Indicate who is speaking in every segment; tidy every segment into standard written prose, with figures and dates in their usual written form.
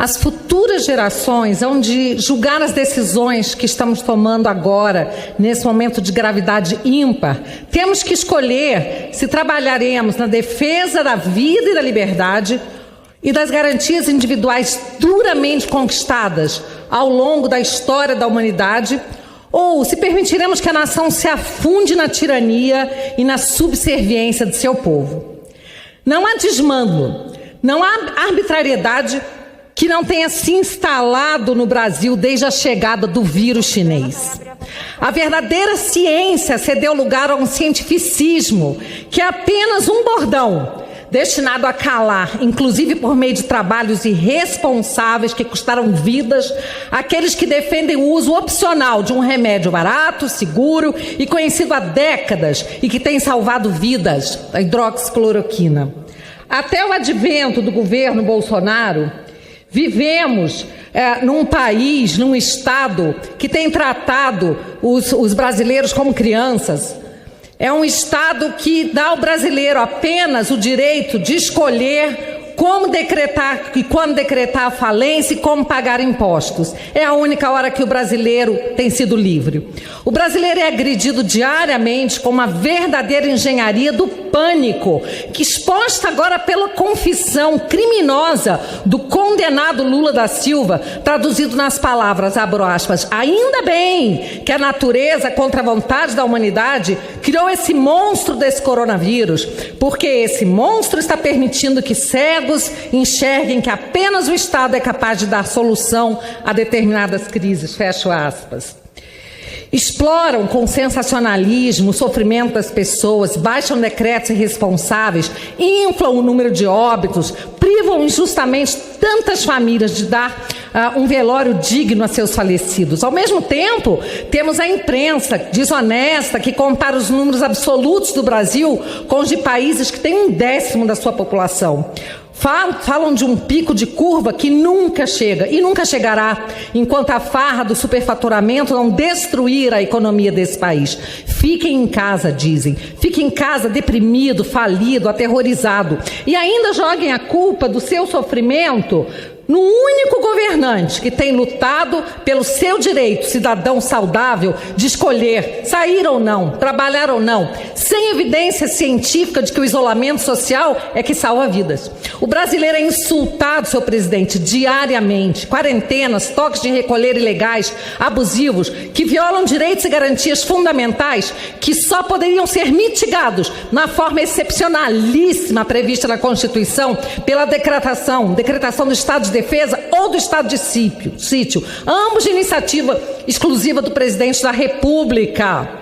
Speaker 1: As futuras gerações hão de julgar as decisões que estamos tomando agora, nesse momento de gravidade ímpar. Temos que escolher se trabalharemos na defesa da vida e da liberdade e das garantias individuais duramente conquistadas ao longo da história da humanidade, ou se permitiremos que a nação se afunde na tirania e na subserviência de seu povo. Não há desmando, não há arbitrariedade que não tenha se instalado no Brasil desde a chegada do vírus chinês. A verdadeira ciência cedeu lugar a um cientificismo que é apenas um bordão, destinado a calar, inclusive por meio de trabalhos irresponsáveis que custaram vidas, aqueles que defendem o uso opcional de um remédio barato, seguro e conhecido há décadas e que tem salvado vidas, a hidroxicloroquina. Até o advento do governo Bolsonaro, vivemos num país, num estado que tem tratado os brasileiros como crianças. É um estado que dá ao brasileiro apenas o direito de escolher como decretar e quando decretar a falência e como pagar impostos. É a única hora que o brasileiro tem sido livre. O brasileiro é agredido diariamente com uma verdadeira engenharia do pânico, que exposta agora pela confissão criminosa do condenado Lula da Silva, traduzido nas palavras, abro aspas, ainda bem que a natureza, contra a vontade da humanidade, criou esse monstro desse coronavírus, porque esse monstro está permitindo que cegos enxerguem que apenas o Estado é capaz de dar solução a determinadas crises, fecho aspas. Exploram com sensacionalismo o sofrimento das pessoas, baixam decretos irresponsáveis, inflam o número de óbitos, privam injustamente tantas famílias de dar um velório digno a seus falecidos. Ao mesmo tempo, temos a imprensa desonesta que compara os números absolutos do Brasil com os de países que têm 1/10 da sua população. Falam de um pico de curva que nunca chega e nunca chegará enquanto a farra do superfaturamento não destruir a economia desse país. Fiquem em casa, dizem. Fiquem em casa deprimido, falido, aterrorizado. E ainda joguem a culpa do seu sofrimento no único governante que tem lutado pelo seu direito cidadão saudável de escolher sair ou não, trabalhar ou não, sem evidência científica de que o isolamento social é que salva vidas. O brasileiro é insultado, seu presidente, diariamente. Quarentenas, toques de recolher ilegais, abusivos, que violam direitos e garantias fundamentais que só poderiam ser mitigados na forma excepcionalíssima prevista na Constituição pela decretação do estado de defesa ou do estado de sítio, ambos de iniciativa exclusiva do presidente da República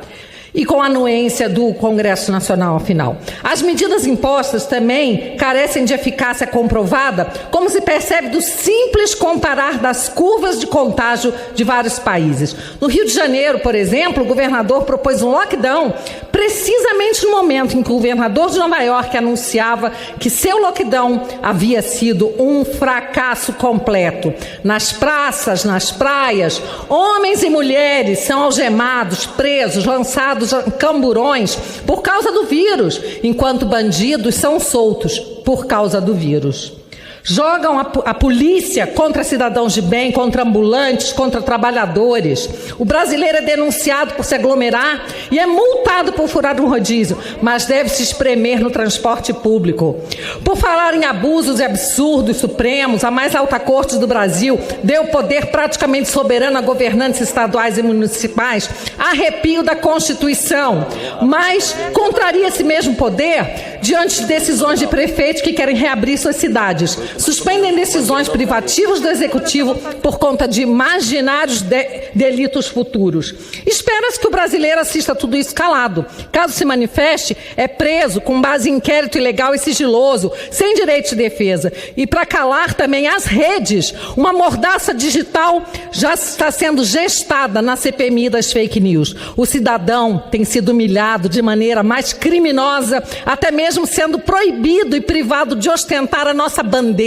Speaker 1: e com a anuência do Congresso Nacional, afinal. As medidas impostas também carecem de eficácia comprovada, como se percebe do simples comparar das curvas de contágio de vários países. No Rio de Janeiro, por exemplo, o governador propôs um lockdown precisamente no momento em que o governador de Nova York anunciava que seu lockdown havia sido um fracasso completo. Nas praças, nas praias, homens e mulheres são algemados, presos, lançados a camburões por causa do vírus, enquanto bandidos são soltos por causa do vírus. Jogam a polícia contra cidadãos de bem, contra ambulantes, contra trabalhadores. O brasileiro é denunciado por se aglomerar e é multado por furar um rodízio, mas deve se espremer no transporte público. Por falar em abusos e absurdos supremos, a mais alta corte do Brasil deu poder praticamente soberano a governantes estaduais e municipais, arrepio da Constituição, mas contraria esse mesmo poder diante de decisões de prefeitos que querem reabrir suas cidades. Suspendem decisões privativas do Executivo por conta de imaginários delitos futuros. Espera-se que o brasileiro assista tudo isso calado. Caso se manifeste, é preso com base em inquérito ilegal e sigiloso, sem direito de defesa. E para calar também as redes, uma mordaça digital já está sendo gestada na CPMI das fake news. O cidadão tem sido humilhado de maneira mais criminosa, até mesmo sendo proibido e privado de ostentar a nossa bandeira.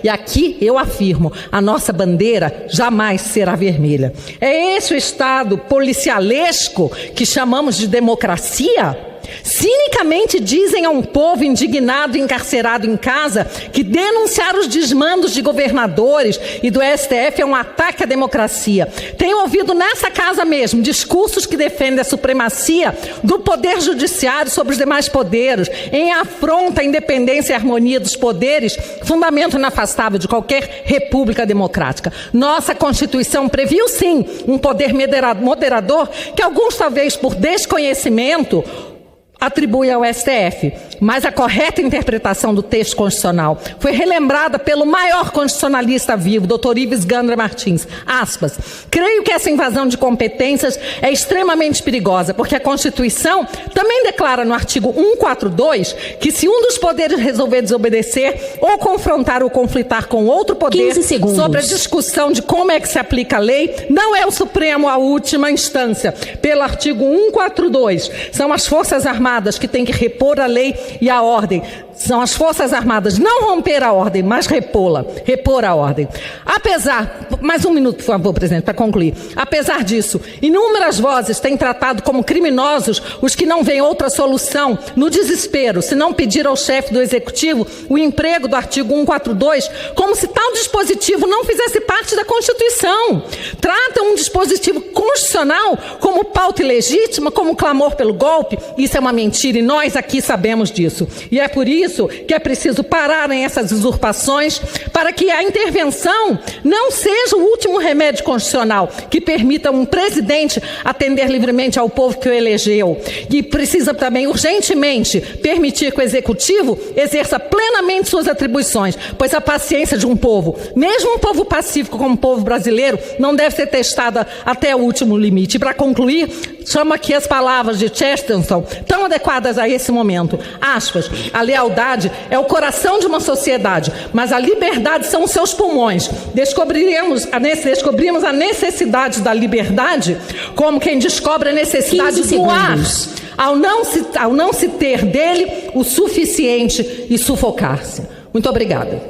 Speaker 1: E aqui eu afirmo, a nossa bandeira jamais será vermelha. É esse o estado policialesco que chamamos de democracia? Cinicamente dizem a um povo indignado e encarcerado em casa que denunciar os desmandos de governadores e do STF é um ataque à democracia. Tenho ouvido nessa casa mesmo discursos que defendem a supremacia do poder judiciário sobre os demais poderes, em afronta à independência e harmonia dos poderes, fundamento inafastável de qualquer república democrática. Nossa Constituição previu, sim, um poder moderador que alguns, talvez por desconhecimento, atribui ao STF, mas a correta interpretação do texto constitucional foi relembrada pelo maior constitucionalista vivo, Dr. Ives Gandra Martins, aspas, creio que essa invasão de competências é extremamente perigosa, porque a Constituição também declara no artigo 142 que se um dos poderes resolver desobedecer ou confrontar ou conflitar com outro poder sobre a discussão de como é que se aplica a lei, não é o Supremo a última instância. Pelo artigo 142, são as Forças Armadas que têm que repor a lei e a ordem. São as Forças Armadas, não romper a ordem, mas repor a ordem. Mais um minuto, por favor, presidente, para concluir. Apesar disso, inúmeras vozes têm tratado como criminosos os que não veem outra solução, no desespero, se não pedir ao chefe do Executivo o emprego do artigo 142, como se tal dispositivo não fizesse parte da Constituição. Tratam um dispositivo constitucional como pauta ilegítima, como clamor pelo golpe. Isso é uma mentira e nós aqui sabemos disso. E é por isso que é preciso pararem essas usurpações para que a intervenção não seja o último remédio constitucional que permita um presidente atender livremente ao povo que o elegeu. E precisa também urgentemente permitir que o Executivo exerça plenamente suas atribuições, pois a paciência de um povo, mesmo um povo pacífico como o povo brasileiro, não deve ser testada até o último limite. E para concluir, chamo aqui as palavras de Chesterton, tão adequadas a esse momento. Aspas, a lealdade é o coração de uma sociedade, mas a liberdade são os seus pulmões. Descobrimos a necessidade da liberdade como quem descobre a necessidade do ar, ao não se ter dele o suficiente e sufocar-se. Muito obrigada.